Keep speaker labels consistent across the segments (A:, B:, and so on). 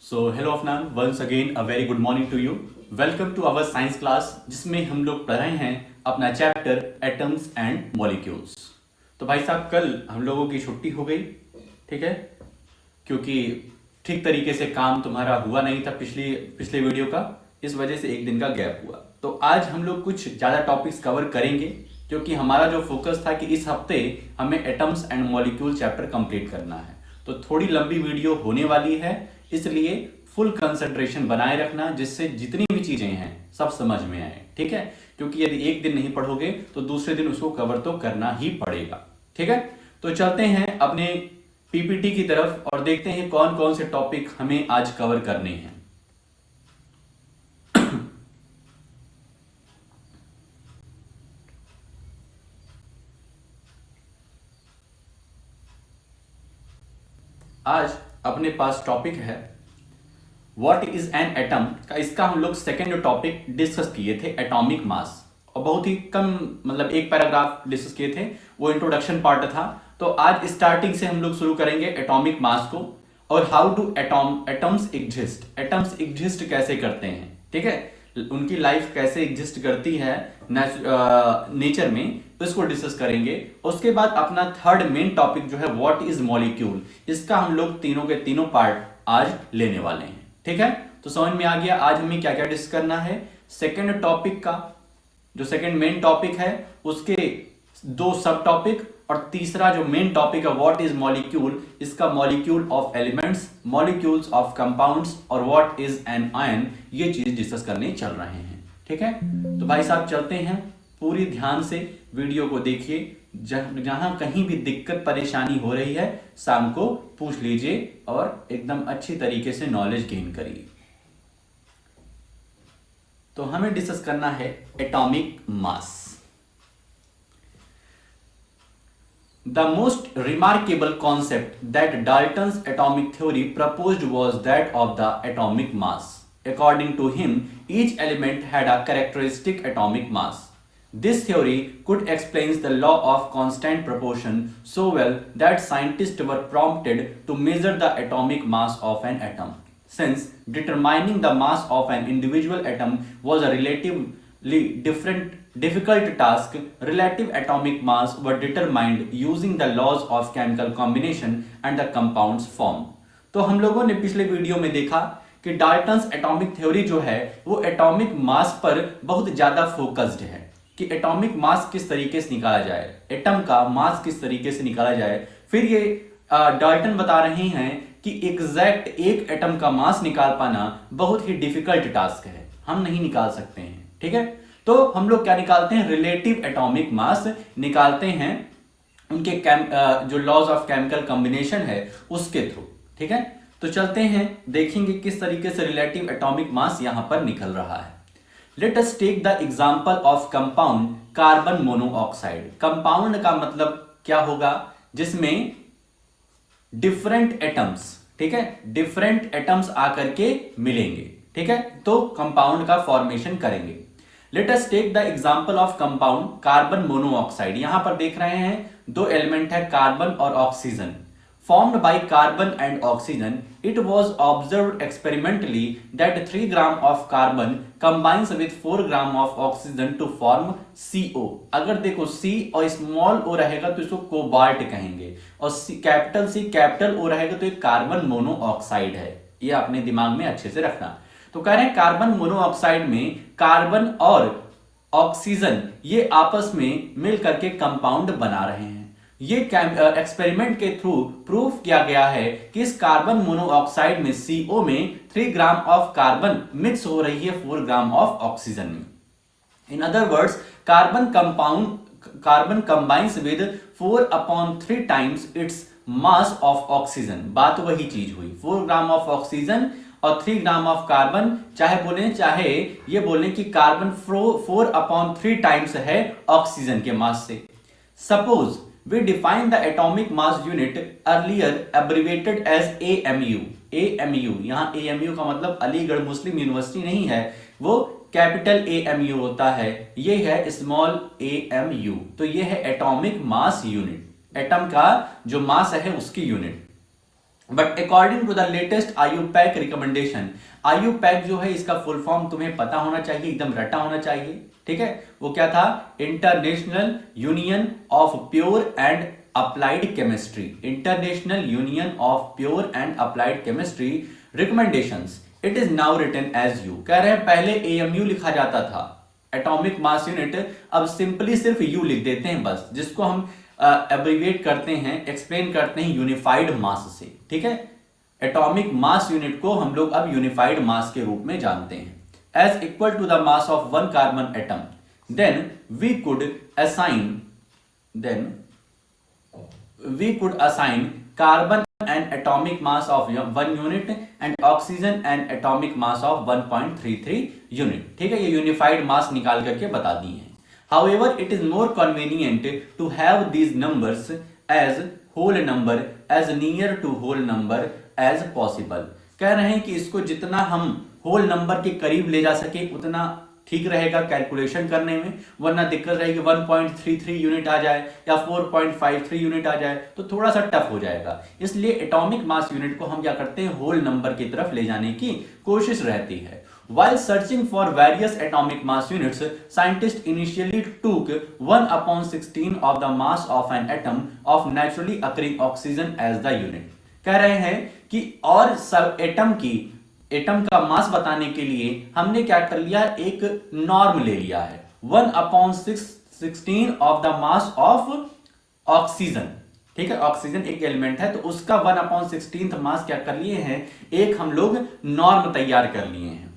A: So hello Afnan, once again a very good morning to you. Welcome to our science class जिसमें हम लोग पढ़ रहे हैं अपना चैप्टर एटम्स एंड मॉलिक्यूल्स। तो भाई साहब कल हम लोगों की छुट्टी हो गई, ठीक है, क्योंकि ठीक तरीके से काम तुम्हारा हुआ नहीं था पिछली पिछले वीडियो का, इस वजह से एक दिन का गैप हुआ। तो आज हम लोग कुछ ज़्यादा टॉपिक्स कवर करेंगे क्योंकि हमारा जो फोकस था कि इस हफ्ते हमें atoms and molecule chapter complete करना है। तो थोड़ी लंबी वीडियो होने वाली है, इसलिए फुल कंसंट्रेशन बनाए रखना जिससे जितनी भी चीजें हैं सब समझ में आए, ठीक है। क्योंकि यदि एक दिन नहीं पढ़ोगे तो दूसरे दिन उसको कवर तो करना ही पड़ेगा, ठीक है। तो चलते हैं अपने पीपीटी की तरफ और देखते हैं कौन कौन से टॉपिक हमें आज कवर करने हैं। आज अपने पास टॉपिक है व्हाट इज एन एटम का। इसका हम लोग सेकेंड टॉपिक डिस्कस किए थे, एटॉमिक मास, और बहुत ही कम मतलब एक पैराग्राफ डिस्कस किए थे, वो इंट्रोडक्शन पार्ट था। तो आज स्टार्टिंग से हम लोग शुरू करेंगे एटॉमिक मास को और how do atoms exist, atoms exist कैसे करते हैं, ठीक है, उनकी लाइफ कैसे एग्जिस्ट करती है नेचर में, इसको डिस्कस करेंगे। उसके बाद अपना थर्ड मेन टॉपिक जो है व्हाट इज मॉलिक्यूल, इसका हम लोग तीनों के तीनों पार्ट आज लेने वाले हैं, ठीक है। तो समझ में आ गया आज हमें क्या क्या डिस्कस करना है। सेकेंड टॉपिक का जो सेकेंड मेन टॉपिक है उसके दो सब टॉपिक, और तीसरा जो मेन टॉपिक है व्हाट इज मॉलिक्यूल, इसका molecule of elements, molecules of compounds और व्हाट इज एन आयन, ये चीज डिस्कस करने चल रहे हैं, ठीक है। तो भाई साहब चलते हैं, पूरी ध्यान से वीडियो को देखिए, जहां कहीं भी दिक्कत परेशानी हो रही है शाम को पूछ लीजिए और एकदम अच्छी तरीके से नॉलेज गेन करिए। तो हमें डिस्कस करना है atomic mass. The most remarkable concept that Dalton's atomic theory proposed was that of the atomic mass. According to him, each element had a characteristic atomic mass. This theory could explain the law of constant proportion so well that scientists were prompted to measure the atomic mass of an atom. Since determining the mass of an individual atom was a relatively difficult task, relative atomic mass were determined using the laws of chemical combination and the compounds form. तो हम लोगों ने पिछले video में देखा कि Dalton's atomic theory जो है वो एटॉमिक मास पर बहुत ज्यादा फोकस्ड है कि एटॉमिक मास किस तरीके से निकाला जाए, एटम का मास किस तरीके से निकाला जाए। फिर ये डाल्टन बता रहे हैं कि एग्जैक्ट एक एटम का मास निकाल पाना बहुत ही डिफिकल्ट टास्क है, हम नहीं निकाल सकते हैं, ठीक है। तो हम लोग क्या निकालते हैं, रिलेटिव एटॉमिक मास निकालते हैं उनके जो लॉज ऑफ केमिकल कॉम्बिनेशन है उसके थ्रू, ठीक है। तो चलते हैं देखेंगे किस तरीके से रिलेटिव एटॉमिक मास यहां पर निकल रहा है। Let us take the example of compound carbon monoxide. Compound का मतलब क्या होगा, जिसमें डिफरेंट एटम्स, ठीक है, डिफरेंट एटम्स आकर के मिलेंगे, ठीक है, तो कंपाउंड का फॉर्मेशन करेंगे। Let us take the example of compound carbon monoxide. यहां पर देख रहे हैं दो एलिमेंट है कार्बन और oxygen, formed by carbon and oxygen. It was observed experimentally that 3 gram of carbon combines with 4 gram of oxygen to form CO. अगर देखो C और स्मॉल O रहेगा तो इसको कोबाल्ट कहेंगे, और कैपिटल C कैपिटल O रहेगा तो एक कार्बन मोनोऑक्साइड है। ये अपने दिमाग में अच्छे से रखना। तो कह रहे हैं कार्बन मोनोऑक्साइड में कार्बन और ऑक्सीजन ये आपस में मिल करके कंपाउंड बना रहे हैं। ये एक्सपेरिमेंट के थ्रू प्रूफ किया गया है कि इस कार्बन मोनोऑक्साइड में CO में 3 ग्राम ऑफ कार्बन मिक्स हो रही है 4 ग्राम ऑफ ऑक्सीजन में। In other words carbon combines with 4/3 times its mass of oxygen. बात वही चीज हुई, 4 ग्राम ऑफ ऑक्सीजन और 3 ग्राम ऑफ कार्बन, चाहे ये बोलें कि कार्बन 4/3 टाइम्स है ऑक्सीजन के मास से। Suppose we define the atomic mass unit earlier abbreviated as AMU. AMU यहां AMU का मतलब अलीगढ़ मुस्लिम यूनिवर्सिटी नहीं है, वो कैपिटल AMU होता है, ये है स्मॉल AMU। तो ये है एटॉमिक मास यूनिट, एटम का जो मास है उसकी unit. But according to the latest IUPAC recommendation, IUPAC जो है इसका फुल फॉर्म तुम्हें पता होना चाहिए, एकदम रटा होना चाहिए, ठीक है। वो क्या था? International Union of Pure and Applied Chemistry, International Union of Pure and Applied Chemistry recommendations. It is now written as U. कह रहे हैं पहले एएमयू लिखा जाता था, एटॉमिक मास यूनिट, अब सिंपली सिर्फ यू लिख देते हैं बस, जिसको हम एब्रिविएट करते हैं, एक्सप्लेन करते हैं यूनिफाइड मास से, ठीक है। एटॉमिक मास यूनिट को हम लोग अब यूनिफाइड मास के रूप में जानते हैं। As equal to the mass of one carbon atom, then we could assign then we could assign carbon an atomic mass of 1 unit and oxygen an atomic mass of 1.33 unit, ठीक है। ये unified मास निकाल करके बता दिए हैं। However, it is more convenient to have these numbers as whole number as near to whole number as possible। कह रहे हैं कि इसको जितना हम होल नंबर के करीब ले जा सके उतना ठीक रहेगा कैलकुलेशन करने में, वरना दिक्कत रहेगी 1.33 यूनिट आ जाए या 4.53 यूनिट आ जाए तो थोड़ा सा टफ हो जाएगा। इसलिए एटॉमिक मास यूनिट को हम क्या करते हैं, होल नंबर की तरफ ले जाने की कोशिश रहती है। While searching for various atomic mass units, scientists initially took 1/16 of the mass of an atom of naturally occurring oxygen as the unit। कह रहे हैं कि और सब एटम का मास बताने के लिए हमने क्या कर लिया, एक नॉर्म ले लिया है, 1/16 of the mass of oxygen, ठीक है। ऑक्सीजन एक एलिमेंट है तो उसका 1/16 मास क्या कर लिए हैं, एक हम लोग नॉर्म तैयार कर लिए हैं।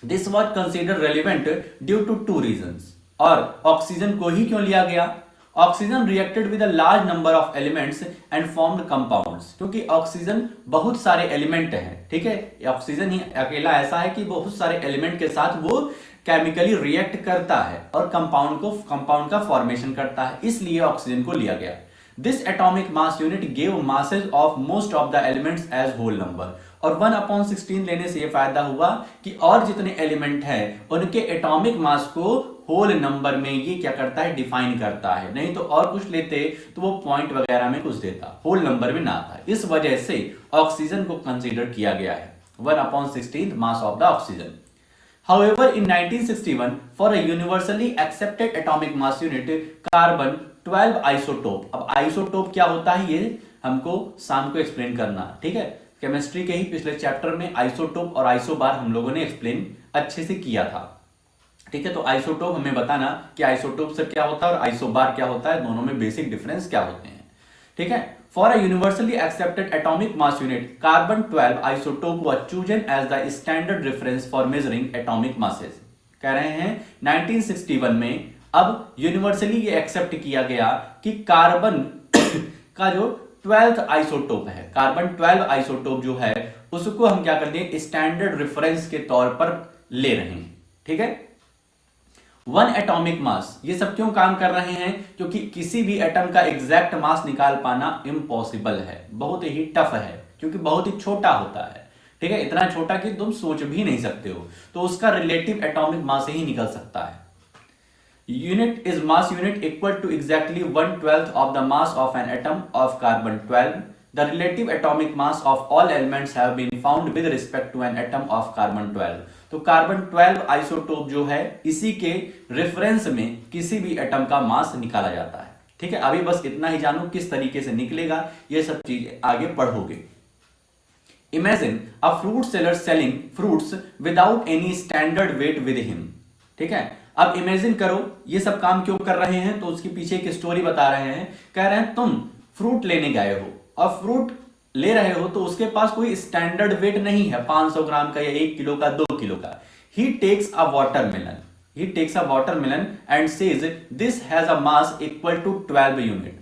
A: This was consider relevant due to 2 reasons. और ऑक्सीजन को ही क्यों लिया गया? Oxygen reacted with a large number of elements and formed compounds, क्योंकि ऑक्सीजन बहुत सारे एलिमेंट हैं, ठीक है। ऑक्सीजन ही अकेला ऐसा है कि बहुत सारे एलिमेंट के साथ वो केमिकली रिएक्ट करता है और कंपाउंड का फॉर्मेशन करता है, इसलिए ऑक्सीजन को लिया गया। This atomic mass unit gave masses of most of the elements as whole number. और 1/16 लेने से ये फायदा हुआ कि और जितने एलिमेंट हैं उनके एटॉमिक मास को होल नंबर में ये क्या करता है, डिफाइन करता है। नहीं तो और कुछ लेते तो वो पॉइंट वगैरह में कुछ देता, होल नंबर में ना आता। इस वजह से ऑक्सीजन को कंसीडर किया गया है 1/16 mass of the oxygen. However, in 1961, for a universally accepted atomic mass unit, carbon 12 isotope. अब आइसोटोप क्या होता है ये हमको शाम को एक्सप्लेन करना, ठीक है। केमिस्ट्री के ही पिछले चैप्टर में आइसोटोप और आइसोबार हम लोगों ने एक्सप्लेन अच्छे से किया था, ठीक है। तो आइसोटोप हमें बताना कि आइसोटोप से क्या होता है और आइसोबार क्या होता है, दोनों में बेसिक डिफरेंस क्या होते हैं, ठीक है। For a universally accepted atomic mass unit, carbon 12 isotope was chosen as the standard reference for measuring atomic masses. कह रहे हैं 1961 में अब यूनिवर्सली ये एक्सेप्ट किया गया कि कार्बन का जो 12th आइसोटोप है, कार्बन 12 आइसोटोप जो है उसको हम क्या कर दें, स्टैंडर्ड रेफरेंस के तौर पर ले रहे हैं, ठीक है। 1 एटॉमिक मास, ये सब क्यों काम कर रहे हैं, क्योंकि किसी भी एटम का एग्जैक्ट मास निकाल पाना इम्पॉसिबल है, बहुत ही टफ है, क्योंकि बहुत ही छोटा होता है, ठीक है। इतना छोटा कि तुम सोच भी नहीं सकते हो, तो उसका रिलेटिव एटॉमिक मास ही निकल सकता है। Unit is mass unit equal to exactly 1/12 of the mass of an atom of carbon 12. The relative atomic mass of all elements have been found with respect to an atom of carbon 12. तो carbon 12 isotope जो है इसी के reference में किसी भी atom का मास निकाला जाता है, ठीक है। अभी बस इतना ही जानो किस तरीके से निकलेगा, ये सब चीज आगे पढ़ोगे। Imagine a fruit seller selling fruits without any standard weight with him, ठीक है। अब इमेजिन करो ये सब काम क्यों कर रहे हैं, तो उसके पीछे एक स्टोरी बता रहे हैं। कह रहे हैं तुम फ्रूट लेने गए हो और फ्रूट ले रहे हो तो उसके पास कोई स्टैंडर्ड वेट नहीं है 500 ग्राम का या 1 किलो का 2 किलो का। He takes a watermelon and says this has a mass equal to 12 unit.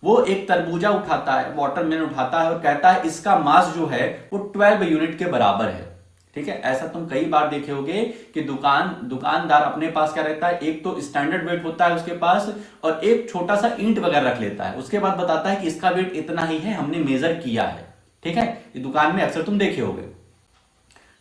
A: वो एक तरबूजा उठाता है, वाटरमेलन उठाता है और कहता है इसका मास जो है वो 12 यूनिट के बराबर है, ठीक है। ऐसा तुम कई बार देखे होगे कि दुकानदार अपने पास क्या रहता है, एक तो स्टैंडर्ड वेट होता है उसके पास और एक छोटा सा ईंट वगैरह रख लेता है, उसके बाद बताता है कि इसका वेट इतना ही है, हमने मेजर किया है, ठीक है। ये दुकान में अक्सर तुम देखे होगे।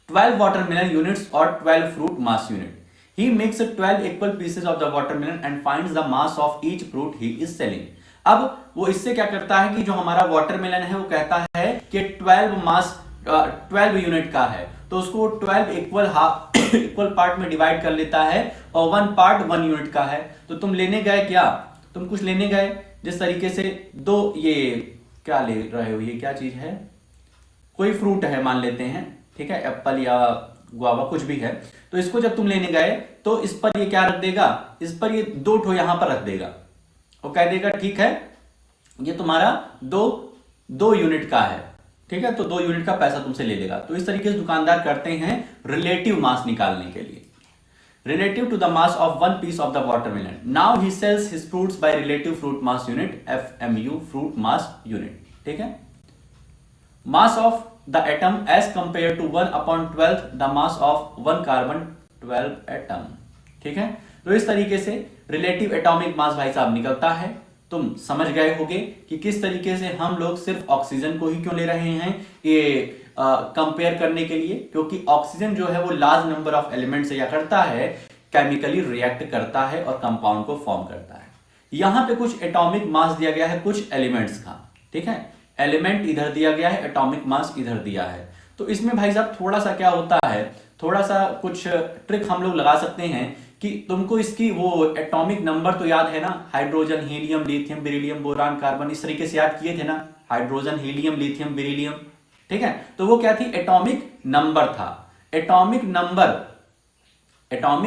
A: 12 watermelon units or 12 fruit mass unit. He makes 12 equal pieces of the watermelon and finds the mass of each fruit he is selling. अब वो इससे क्या करता है कि जो हमारा वाटरमेलन है वो कहता है कि 12 मास 12 यूनिट का है, तो उसको 12 इक्वल पार्ट में डिवाइड कर लेता है और 1 पार्ट 1 यूनिट का है। तो तुम लेने गए क्या, तुम कुछ लेने गए जिस तरीके से दो, ये क्या ले रहे हो, ये क्या चीज है, कोई फ्रूट है मान लेते हैं, ठीक है, एप्पल या गुआवा कुछ भी है, तो इसको जब तुम लेने गए तो इस पर ये क्या रख देगा, इस पर ये 2 ठो यहां पर रख देगा और कह देगा ठीक है ये तुम्हारा दो यूनिट का है, ठीक है, तो 2 यूनिट का पैसा तुमसे ले लेगा। तो इस तरीके से दुकानदार करते हैं रिलेटिव मास निकालने के लिए, relative to the mass of one piece of the watermelon. Now he sells his fruits by relative fruit mass unit, FMU, fruit mass unit. ठीक है, mass of the atom as compared to 1/12 the mass of one carbon 12 atom. ठीक है, तो इस तरीके से relative atomic mass भाई साहब निकलता है। तुम समझ गए होगे कि किस तरीके से हम लोग सिर्फ ऑक्सीजन को ही क्यों ले रहे हैं, ये कंपेयर करने के लिए, क्योंकि ऑक्सीजन जो है वो लार्ज नंबर ऑफ एलिमेंट से क्या करता है, केमिकली रिएक्ट करता है और कंपाउंड को फॉर्म करता है। यहां पे कुछ एटॉमिक मास दिया गया है कुछ एलिमेंट्स का, ठीक है, एलिमेंट इधर दिया गया है, एटॉमिक मास इधर दिया है। तो इसमें भाई साहब थोड़ा सा क्या होता है, थोड़ा सा कुछ ट्रिक हम लोग लगा सकते हैं कि तुमको इसकी वो एटॉमिक नंबर तो याद है ना, hydrogen, helium, lithium, beryllium, boron, carbon, इस तरीके से याद किए थे ना, हाइड्रोजन, हीलियम, लिथियम, बेरिलियम, ठीक है। तो वो क्या थी, एटॉमिक नंबर था। एटॉमिक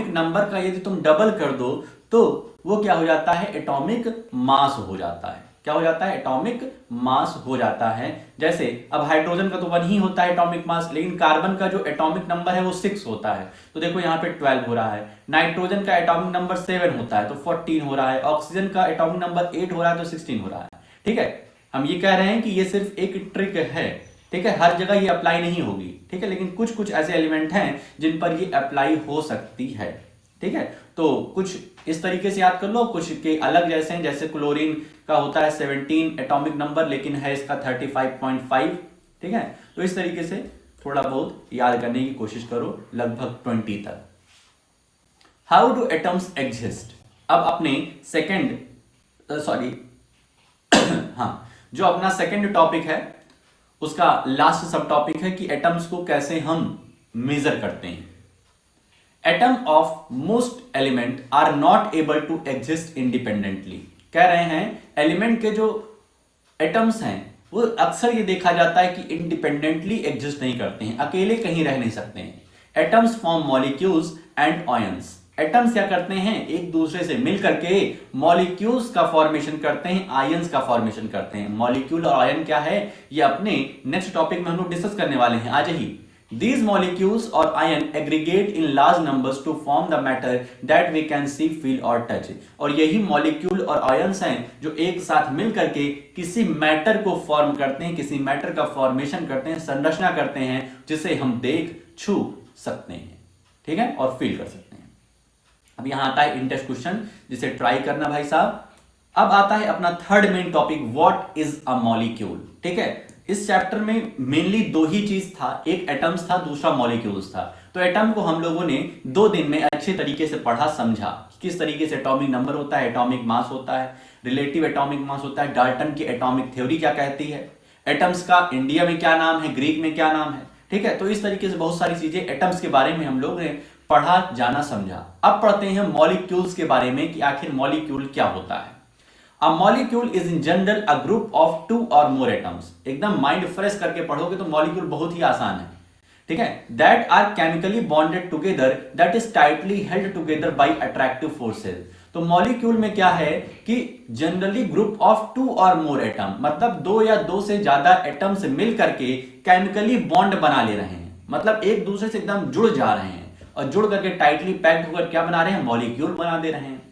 A: नंबर का यदि तुम डबल कर दो तो वो क्या हो जाता है, एटॉमिक मास हो जाता है। क्या हो जाता है, एटॉमिक मास हो जाता है। जैसे अब हाइड्रोजन का तो 1 ही होता है एटॉमिक मास, लेकिन कार्बन का जो एटॉमिक नंबर है वो 6 होता है, तो देखो यहाँ पे 12 हो रहा है। नाइट्रोजन का एटॉमिक नंबर 7 होता है तो 14 हो रहा है। ऑक्सीजन का एटॉमिक नंबर 8 हो रहा है तो 16 हो रहा है, ठीक है। हम ये कह रहे हैं कि ये सिर्फ एक ट्रिक है, ठीक है, हर जगह ये अप्लाई नहीं होगी, ठीक है, लेकिन कुछ कुछ ऐसे एलिमेंट हैं जिन पर ये अप्लाई हो सकती है, ठीक है। तो कुछ इस तरीके से याद कर लो, कुछ के अलग जैसे हैं, जैसे क्लोरीन का होता है 17 एटॉमिक नंबर लेकिन है इसका 35.5, ठीक है। तो इस तरीके से थोड़ा बहुत याद करने की कोशिश करो, लगभग 20 तक। हाउ डू एटम्स एग्जिस्ट, अब अपने सेकेंड हाँ, जो अपना सेकेंड टॉपिक है उसका लास्ट सब टॉपिक है कि एटम्स को कैसे हम मेजर करते हैं। Atom of most element are not able to exist independently. कह रहे हैं एलिमेंट के जो एटम्स हैं वो अक्सर ये देखा जाता है कि इंडिपेंडेंटली एग्जिस्ट नहीं करते हैं, अकेले कहीं रह नहीं सकते हैं। Atoms form molecules and ions. Atoms क्या करते हैं, एक दूसरे से मिल करके मॉलिक्यूल्स का फॉर्मेशन करते हैं, आयंस का फॉर्मेशन करते हैं। मॉलिक्यूल और आयन क्या है, ये अपने नेक्स्ट टॉपिक में हम लोग डिस्कस करने वाले हैं आज ही। These molecules or ion aggregate in large numbers to form the matter that we can see, feel और touch। और यही मॉलिक्यूल और आयंस हैं जो एक साथ मिल करके किसी मैटर को फॉर्म करते हैं, किसी मैटर का फॉर्मेशन करते हैं, संरचना करते हैं, जिसे हम देख छू सकते हैं, ठीक है, और फील कर सकते हैं। अब यहां आता है इंटेस्ट क्वेश्चन, जिसे ट्राई करना भाई साहब। अब आता है अपना third main topic, what is a molecule, ठीक है। इस चैप्टर में मेनली 2 ही चीज था, एक एटम्स था, दूसरा मॉलिक्यूल्स था। तो एटम को हम लोगों ने 2 दिन में अच्छे तरीके से पढ़ा, समझा किस तरीके से एटॉमिक नंबर होता है, एटॉमिक मास होता है, रिलेटिव एटॉमिक मास होता है, डाल्टन की एटॉमिक थ्योरी क्या कहती है, एटम्स का इंडिया में क्या नाम है, ग्रीक में क्या नाम है, ठीक है। तो इस तरीके से बहुत सारी चीजें एटम्स के बारे में हम लोग ने पढ़ा, जाना, समझा। अब पढ़ते हैं मॉलिक्यूल्स के बारे में कि आखिर मॉलिक्यूल क्या होता है। A molecule is in general a group of 2 or more atoms। एकदम माइंड फ्रेश करके पढ़ोगे तो मॉलिक्यूल बहुत ही आसान है, ठीक है। That are chemically bonded together, that is tightly held together by attractive forces। तो मॉलिक्यूल में क्या है कि जनरली ग्रुप ऑफ 2 और मोर एटम, मतलब 2 या 2 से ज्यादा एटम से मिल करके केमिकली बॉन्ड बना ले रहे हैं, मतलब एक दूसरे से एकदम जुड़ जा रहे हैं और जुड़ करके टाइटली पैक्ड होकर क्या बना रहे हैं, मॉलिक्यूल बना दे रहे हैं।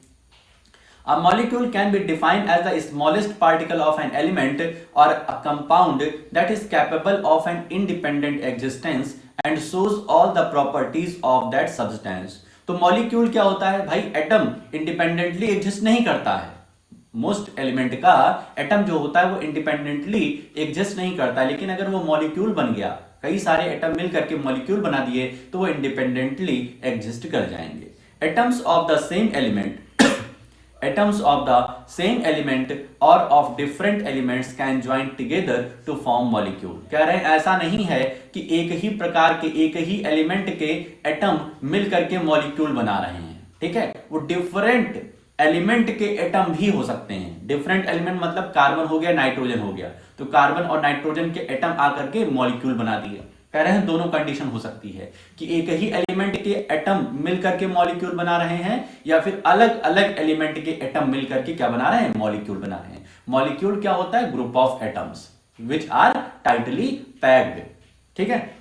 A: A molecule can be defined as the smallest particle of an element or a compound that is capable of an independent existence and shows all the properties of that substance। तो molecule क्या होता है भाई, atom independently exist नहीं करता है। Most element का atom जो होता है वो इंडिपेंडेंटली एग्जिस्ट नहीं करता है, लेकिन अगर वो मॉलिक्यूल बन गया, कई सारे एटम मिल करके मॉलिक्यूल बना दिए, तो वो इंडिपेंडेंटली एग्जिस्ट कर जाएंगे। Atoms of the same element Atoms of the same element or of different elements can join together to form molecule। कह रहे हैं ऐसा नहीं है कि एक ही प्रकार के एक ही एलिमेंट के एटम मिल करके मॉलिक्यूल बना रहे हैं, ठीक है, वो डिफरेंट एलिमेंट के एटम भी हो सकते हैं। डिफरेंट एलिमेंट मतलब कार्बन हो गया, नाइट्रोजन हो गया, तो कार्बन और नाइट्रोजन के एटम आकर के मॉलिक्यूल बना दिए। कह रहे हैं दोनों कंडीशन हो सकती है कि एक ही एलिमेंट के एटम मिलकर के मॉलिक्यूल बना रहे हैं या फिर अलग अलग एलिमेंट के एटम मिलकर के क्या बना रहे हैं, मॉलिक्यूल बना रहे हैं। मॉलिक्यूल क्या होता है, group of atoms which are tightly packed, ठीक है।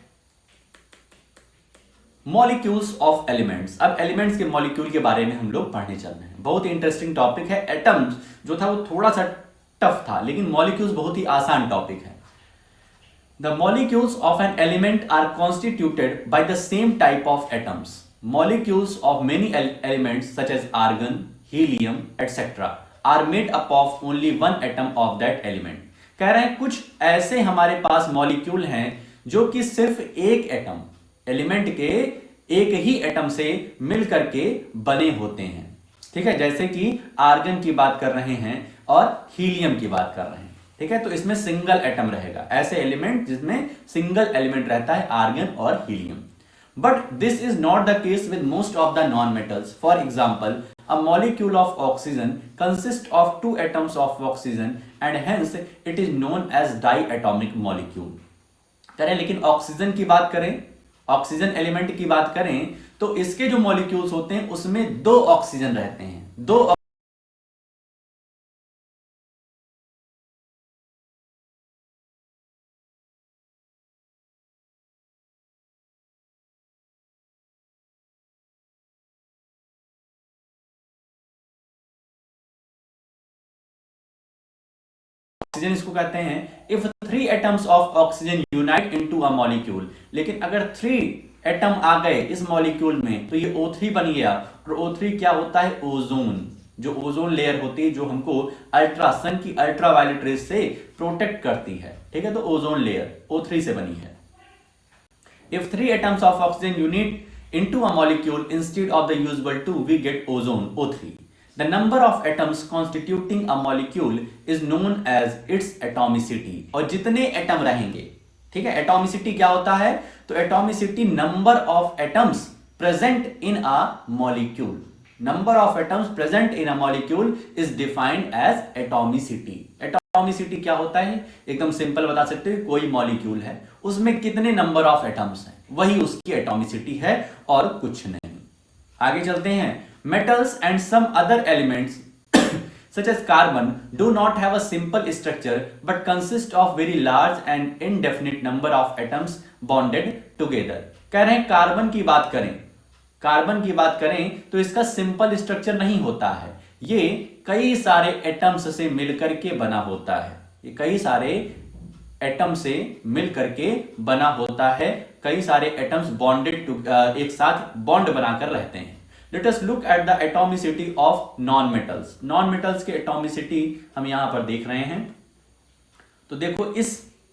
A: मॉलिक्यूल्स ऑफ एलिमेंट्स, अब एलिमेंट्स के मॉलिक्यूल के बारे में हम लोग पढ़ने चल रहे हैं। बहुत ही इंटरेस्टिंग टॉपिक है। एटम्स जो था वो थोड़ा सा टफ था, लेकिन मॉलिक्यूल्स बहुत ही आसान टॉपिक है। The molecules of an element are constituted by the same type of atoms. Molecules of many elements such as argon, helium, etc. are made up of only one atom of that element. कह रहे हैं कुछ ऐसे हमारे पास molecule हैं जो कि सिर्फ एक एटम, एलिमेंट के एक ही एटम से मिल करके बने होते हैं, ठीक है। जैसे कि आर्गन की बात कर रहे हैं और हीलियम की बात कर रहे हैं, ठीक है। तो इसमें सिंगल एटम रहेगा, ऐसे एलिमेंट जिसमें सिंगल एलिमेंट रहता है, आर्गन और helium. But this is not the case with most of the non metals. For example, a molecule of oxygen consists of two atoms of oxygen and hence it is known as diatomic molecule। करें, लेकिन oxygen की बात करें, oxygen element की बात करें तो इसके जो मॉलिक्यूल्स होते हैं उसमें दो ऑक्सीजन रहते हैं, दो ऑक्सीजन इसको कहते हैं। If three atoms of oxygen unite into a molecule, लेकिन अगर थ्री एटम आ गए इस मॉलिक्यूल में तो ये O3 बन गया। और O3 क्या होता है, ओजोन, जो ओजोन लेयर होती है जो हमको सन की अल्ट्रावायलेट रेज से प्रोटेक्ट करती है, ठीक है। तो ओजोन लेयर O3 से बनी है। If three atoms of oxygen unit into a molecule instead of the usual two we get ozone O3। The number of atoms constituting a molecule is known as its atomicity। और जितने atom रहेंगे, ठीक है, atomicity क्या होता है, तो atomicity number of atoms present in a molecule, number of atoms present in a molecule is defined as atomicity. Atomicity क्या होता है, एकदम सिंपल बता सकते हो, कोई मॉलिक्यूल है उसमें कितने नंबर ऑफ एटम्स हैं, वही उसकी एटॉमिसिटी है और कुछ नहीं। आगे चलते हैं। Metals and some other elements such as carbon do not have a simple structure but consist of very large and indefinite number of atoms bonded together। कह रहे हैं कार्बन की बात करें, कार्बन की बात करें तो इसका सिंपल स्ट्रक्चर नहीं होता है, ये कई सारे एटम्स से मिलकर के बना होता है, ये कई सारे एटम से मिलकर के बना होता है, कई सारे एटम्स बॉन्डेड एक साथ बॉन्ड बनाकर रहते हैं। Let us look at the atomicity of non-metals। non-metals के atomicity हम यहां पर देख रहे हैं। तो देखो इस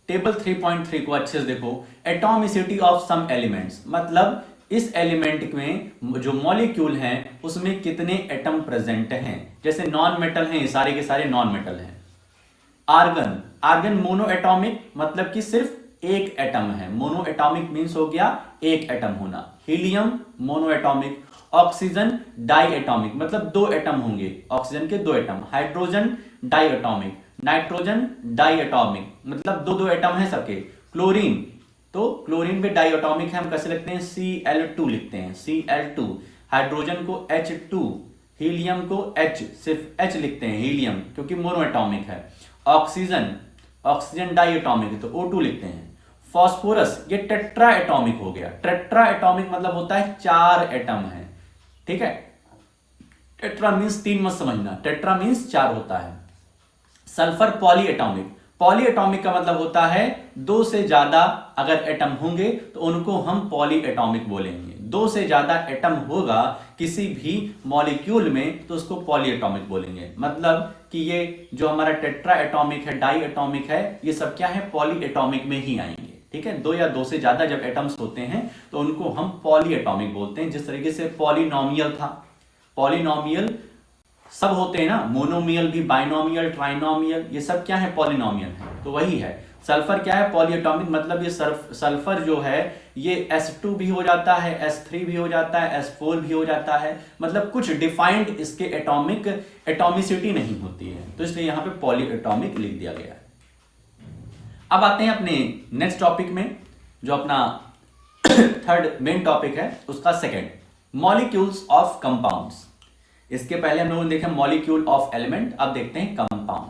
A: टेबल 3.3 को अच्छे से देखो। atomicity of some elements मतलब इस एलिमेंट में जो मॉलिक्यूल हैं उसमें कितने एटम प्रेजेंट हैं। जैसे नॉन मेटल हैं, सारे के सारे नॉन मेटल हैं। आर्गन, आर्गन मोनो एटॉमिक मतलब कि सिर्फ एक एटम है, मोनो एटॉमिक मीन्स हो गया एक एटम होना। Helium monoatomic. Oxygen diatomic मतलब दो एटम होंगे, ऑक्सीजन के दो atom. Hydrogen diatomic, nitrogen diatomic मतलब दो दो एटम है सबके। क्लोरीन, तो क्लोरीन पे डाई एटॉमिक है, हम कैसे लिखते हैं, Cl2 लिखते हैं, Cl2। हाइड्रोजन को H2, हीलियम को H, सिर्फ H लिखते हैं हीलियम क्योंकि मोनो एटॉमिक है। ऑक्सीजन, ऑक्सीजन डाई एटॉमिक तो O2 लिखते हैं। फॉस्फोरस, ये टेट्रा एटॉमिक हो गया। टेट्रा एटॉमिक मतलब होता है चार एटम है, ठीक है। टेट्रा मींस तीन मत समझना, टेट्रा मींस चार होता है। Sulphur poly atomic, poly atomic का मतलब होता है दो से ज्यादा अगर एटम होंगे तो उनको हम पॉली एटॉमिक बोलेंगे। दो से ज्यादा एटम होगा किसी भी मॉलिक्यूल में तो उसको पॉली एटॉमिक बोलेंगे। मतलब कि ये जो हमारा टेट्रा एटॉमिक है, डाई एटॉमिक है, ये सब क्या है, पॉली एटॉमिक में ही आएंगे, ठीक है। दो या दो से ज्यादा जब एटम्स होते हैं तो उनको हम पॉली एटॉमिक बोलते हैं। जिस तरीके से पॉलिनोमियल था, पॉलिनोमियल सब होते हैं ना, मोनोमियल भी, बाइनोमियल, ट्राइनोमियल, ये सब क्या है, पॉलिनोमियल है। तो वही है, सल्फर क्या है, पॉलीएटॉमिक, मतलब ये सल्फर जो है ये S2 भी हो जाता है, S3 भी हो जाता है, S4 भी हो जाता है, मतलब कुछ डिफाइंड इसके एटॉमिसिटी नहीं होती है, तो इसलिए यहां पे पॉलीएटॉमिक लिख दिया गया है। अब आते हैं अपने नेक्स्ट टॉपिक में, जो अपना थर्ड मेन टॉपिक है, उसका सेकेंड, मॉलिक्यूल्स ऑफ कंपाउंड्स। इसके पहले हम लोगों ने देखा मॉलिक्यूल ऑफ एलिमेंट, अब देखते हैं compound.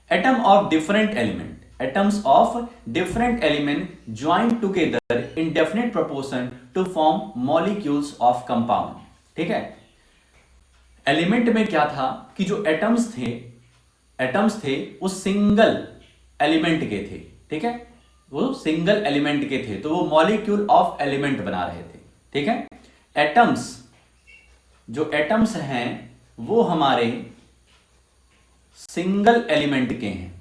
A: Atom of different element, atoms of different element join together in definite proportion to form molecules of compound। ठीक है, एलिमेंट में क्या था कि जो एटम्स थे वो सिंगल एलिमेंट के थे, ठीक है, वो सिंगल एलिमेंट के थे, तो वो मॉलिक्यूल ऑफ एलिमेंट बना रहे थे। ठीक है, जो एटम्स हैं वो हमारे सिंगल एलिमेंट के हैं,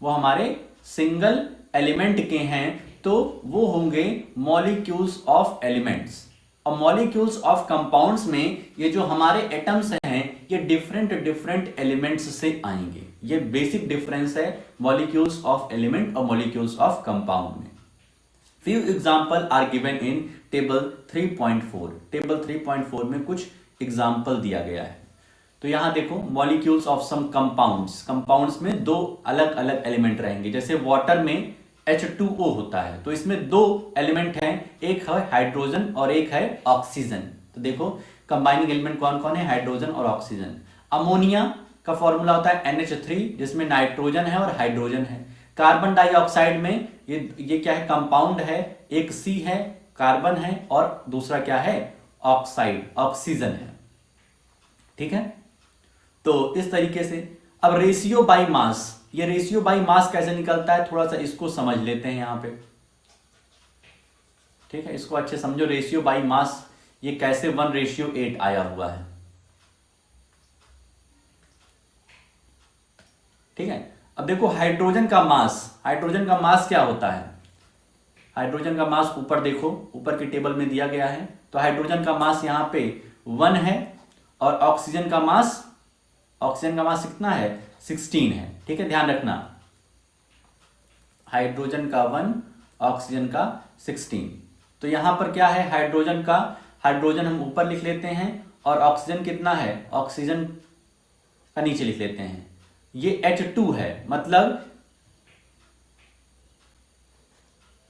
A: वो हमारे सिंगल एलिमेंट के हैं, तो वो होंगे मॉलिक्यूल्स ऑफ एलिमेंट्स। और मॉलिक्यूल्स ऑफ कंपाउंड्स में ये जो हमारे एटम्स हैं ये डिफरेंट एलिमेंट्स से आएंगे। ये बेसिक डिफरेंस है मॉलिक्यूल्स ऑफ एलिमेंट और मॉलिक्यूल्स ऑफ कंपाउंड में। Few example are given in table 3.4। Table 3.4 में कुछ एग्जांपल दिया गया है। तो यहां देखो, मॉलिक्यूल्स ऑफ सम कंपाउंड्स में दो अलग अलग एलिमेंट रहेंगे। जैसे वाटर में H2O होता है, तो इसमें दो एलिमेंट हैं, एक है हाइड्रोजन और एक है ऑक्सीजन। तो देखो कंबाइनिंग एलिमेंट कौन कौन है, हाइड्रोजन और ऑक्सीजन। अमोनिया का फॉर्मूला होता है NH3, जिसमें नाइट्रोजन है और हाइड्रोजन है। कार्बन डाइऑक्साइड में ये क्या है, कंपाउंड है, एक C है, कार्बन है, और दूसरा क्या है, ऑक्सीजन है। ठीक है, तो इस तरीके से। अब रेशियो बाय मास, ये रेशियो बाय मास कैसे निकलता है, थोड़ा सा इसको समझ लेते हैं यहां पे। ठीक है, इसको अच्छे समझो, रेशियो बाय मास ये कैसे 1:8 आया हुआ है। ठीक है, अब देखो हाइड्रोजन का मास क्या होता है, हाइड्रोजन का मास ऊपर देखो, ऊपर की टेबल में दिया गया है। तो हाइड्रोजन का मास यहां पे 1 है, और ऑक्सीजन का मास कितना है, 16 है। ठीक है, ध्यान रखना, हाइड्रोजन का 1, ऑक्सीजन का 16। तो यहां पर क्या है, हाइड्रोजन हम ऊपर लिख लेते हैं, और ऑक्सीजन कितना है, ऑक्सीजन का नीचे लिख लेते हैं। ये H2 है, मतलब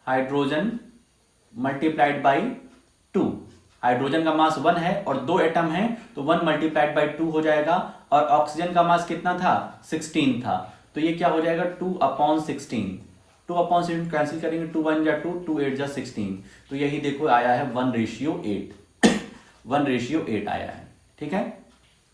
A: हाइड्रोजन मल्टीप्लाइड बाई 2। हाइड्रोजन का मास 1 है और 2 एटम है, तो 1 मल्टीप्लाइड बाई 2 हो जाएगा। और ऑक्सीजन का मास कितना था, 16 था, तो ये क्या हो जाएगा, 2/16। 2/16 कैंसिल करेंगे, 2 1 जा 2, 2 8 जा 16। तो यही देखो आया है 1:8 1:8 आया है। ठीक है,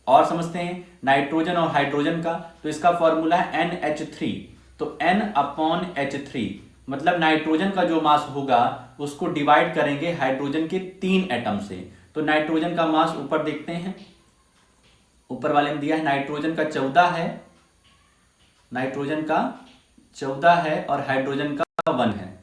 A: और समझते हैं नाइट्रोजन और हाइड्रोजन का। तो इसका फॉर्मूला है NH3। तो N/H3 मतलब नाइट्रोजन का जो मास होगा उसको डिवाइड करेंगे हाइड्रोजन के 3 एटम से। तो नाइट्रोजन का मास ऊपर देखते हैं, ऊपर वाले में दिया है, नाइट्रोजन का 14 है, और हाइड्रोजन का 1 है।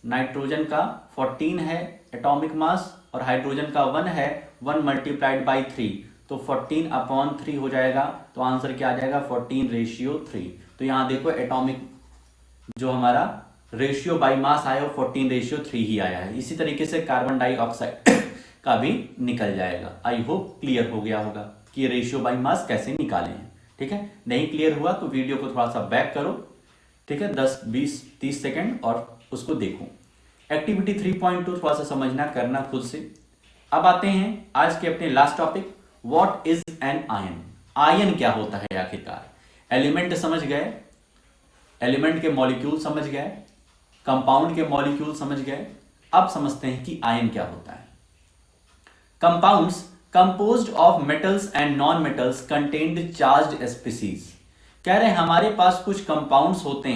A: नाइट्रोजन का 14 है एटॉमिक मास, और हाइड्रोजन का 1 है, 1 मल्टीप्लाइड बाई 3, तो 14/3 हो जाएगा। तो आंसर क्या आ जाएगा, 14:3। तो यहां देखो एटॉमिक जो हमारा रेशियो बाई मास आया वो 14:3 ही आया है। इसी तरीके से कार्बन डाइऑक्साइड का भी निकल जाएगा। आई होप क्लियर हो गया होगा कि रेशियो बाई मास कैसे निकाले हैं। ठीक है, नहीं क्लियर हुआ तो वीडियो को थोड़ा सा बैक करो, ठीक है, 10 20 30 सेकेंड, और उसको देखो। एक्टिविटी 3.2 थोड़ा सा समझना करना खुद से। अब आते हैं आज के अपने last topic, what is an ion. Ion क्या होता है आखिरकार। एलिमेंट समझ गए, एलिमेंट के मॉलिक्यूल समझ गए, कंपाउंड के मॉलिक्यूल समझ गए। अब समझते हैं कि आयन क्या होता है। Compounds composed of metals and non metals contained charged species. कह रहे हैं हमारे पास कुछ कंपाउंड्स होते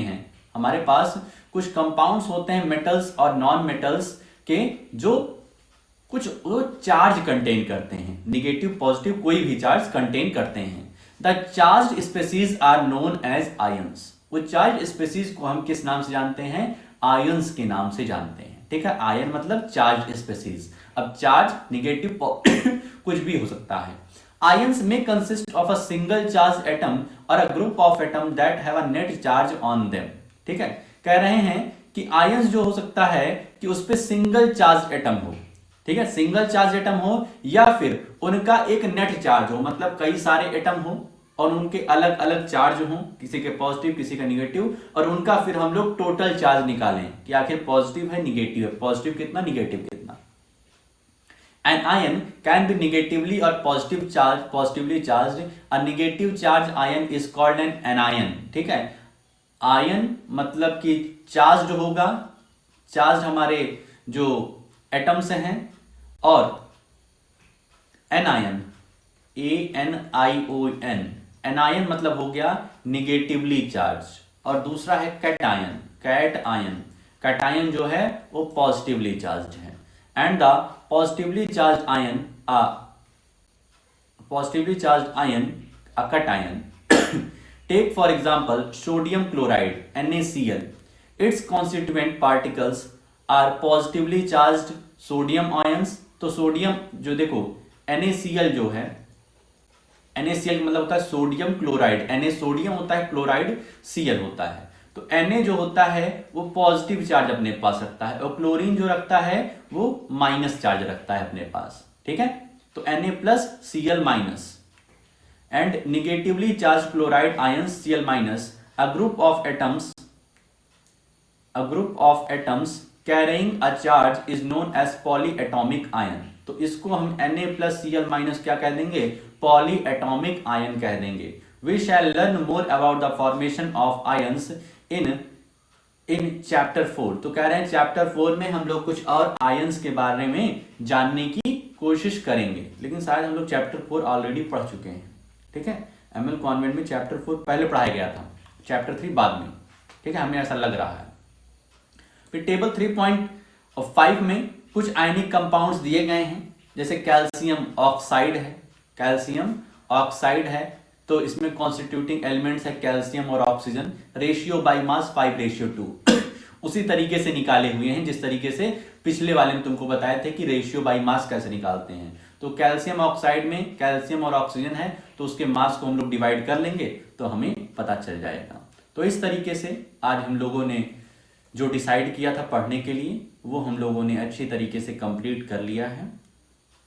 A: हैं, मेटल्स और नॉन मेटल्स के, जो कुछ चार्ज कंटेन करते हैं, निगेटिव पॉजिटिव कोई भी चार्ज कंटेन करते हैं। The charged species are known as ions. वो चार्ज स्पीसीज को हम किस नाम से जानते हैं, आयंस के नाम से जानते हैं। ठीक है, आयन मतलब चार्ज स्पीसीज। अब चार्ज निगेटिव कुछ भी हो सकता है। आयंस में consist of a single charge atom और a group of atom that have a net charge on them. ठीक है, कह रहे हैं कि आयंस जो हो सकता है कि उस पे सिंगल चार्ज एटम हो, ठीक है, सिंगल चार्ज एटम हो या फिर उनका एक नेट चार्ज हो, मतलब कई सारे एटम हो और उनके अलग अलग चार्ज हो, किसी के पॉजिटिव किसी का निगेटिव, और उनका फिर हम लोग टोटल चार्ज निकालें कि आखिर पॉजिटिव है निगेटिव है, पॉजिटिव कितना निगेटिव कितना। An ion can be negatively or positively charged. A negative charge ion is called an anion। ठीक है, आयन मतलब कि चार्ज होगा, चार्ज हमारे जो एटम से हैं, और एनायन ANION, एनायन मतलब हो गया निगेटिवली चार्ज, और दूसरा है कैटायन, कैटायन जो है वो पॉजिटिवली चार्ज है। And the positively charged ion a cation take for example sodium chloride NaCl, its constituent particles are positively charged sodium ions। तो सोडियम जो देखो NaCl जो है, NaCl मतलब होता है सोडियम क्लोराइड, Na सोडियम होता है, क्लोराइड Cl होता है। तो Na जो होता है वो पॉजिटिव चार्ज अपने पास रखता है और क्लोरीन जो रखता है वो माइनस चार्ज रखता है अपने पास। ठीक है, तो Na plus Cl minus and negatively charge chloride ions Cl minus, a group of atoms carrying a charge is known as polyatomic ion. तो इसको हम Na प्लस Cl माइनस क्या कह देंगे, पॉलीएटॉमिक आयन कह देंगे। We shall learn more about the formation of ions in chapter 4। तो कह रहे हैं चैप्टर 4 में हम लोग कुछ और आयंस के बारे में जानने की कोशिश करेंगे, लेकिन शायद हम लोग चैप्टर 4 ऑलरेडी पढ़ चुके हैं। ठीक है, एमएल कॉन्वेंट में चैप्टर 4 पहले पढ़ाया गया था, चैप्टर 3 बाद में। ठीक है, हमें ऐसा लग रहा है। फिर टेबल 3.5 में कुछ आयनिक कंपाउंड्स दिए गए हैं, जैसे कैल्शियम ऑक्साइड है, तो इसमें कॉन्स्टिट्यूटिंग एलिमेंट्स है कैल्शियम और ऑक्सीजन, रेशियो बाय मास 5:2 उसी तरीके से निकाले हुए हैं जिस तरीके से पिछले वाले में तुमको बताए थे कि रेशियो बाय मास कैसे निकालते हैं। तो कैल्शियम ऑक्साइड में कैल्शियम और ऑक्सीजन है, तो उसके मास को हम लोग डिवाइड कर लेंगे तो हमें पता चल जाएगा। तो इस तरीके से आज हम लोगों ने जो डिसाइड किया था पढ़ने के लिए वो हम लोगों ने अच्छी तरीके से कंप्लीट कर लिया है,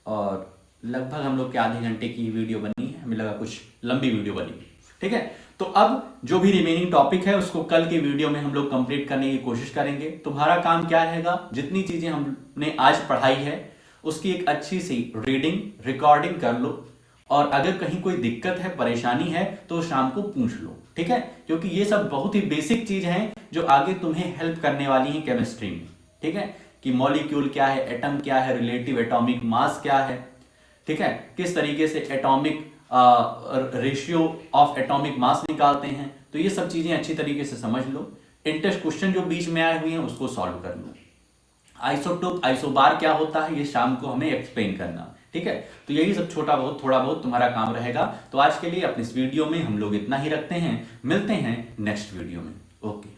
A: और लगभग हम लोग के आधे घंटे की वीडियो बनी है, हमें लगा कुछ लंबी वीडियो बनी। ठीक है, तो अब जो भी रिमेनिंग टॉपिक है उसको कल की वीडियो में हम लोग कंप्लीट करने की कोशिश करेंगे। तुम्हारा काम क्या रहेगा, जितनी चीजें हमने आज पढ़ाई है उसकी एक अच्छी सी रीडिंग रिकॉर्डिंग कर लो, और अगर कहीं कोई दिक्कत है परेशानी है तो शाम को पूछ लो। ठीक है, क्योंकि ये सब बहुत ही बेसिक चीज हैं जो आगे तुम्हें हेल्प करने वाली है केमिस्ट्री में। ठीक है, कि मॉलिक्यूल क्या है, एटम क्या है, रिलेटिव एटॉमिक मास क्या है, ठीक है, किस तरीके से atomic ratio of atomic mass निकालते हैं। तो ये सब चीजें अच्छी तरीके से समझ लो। इंटरेस्ट क्वेश्चन जो बीच में आए हुए हैं उसको सॉल्व कर लो। आइसोटोप आइसोबार क्या होता है ये शाम को हमें एक्सप्लेन करना। ठीक है, तो यही सब थोड़ा बहुत तुम्हारा काम रहेगा। तो आज के लिए अपनी इस वीडियो में हम लोग इतना ही रखते हैं, मिलते हैं नेक्स्ट वीडियो में। ओके।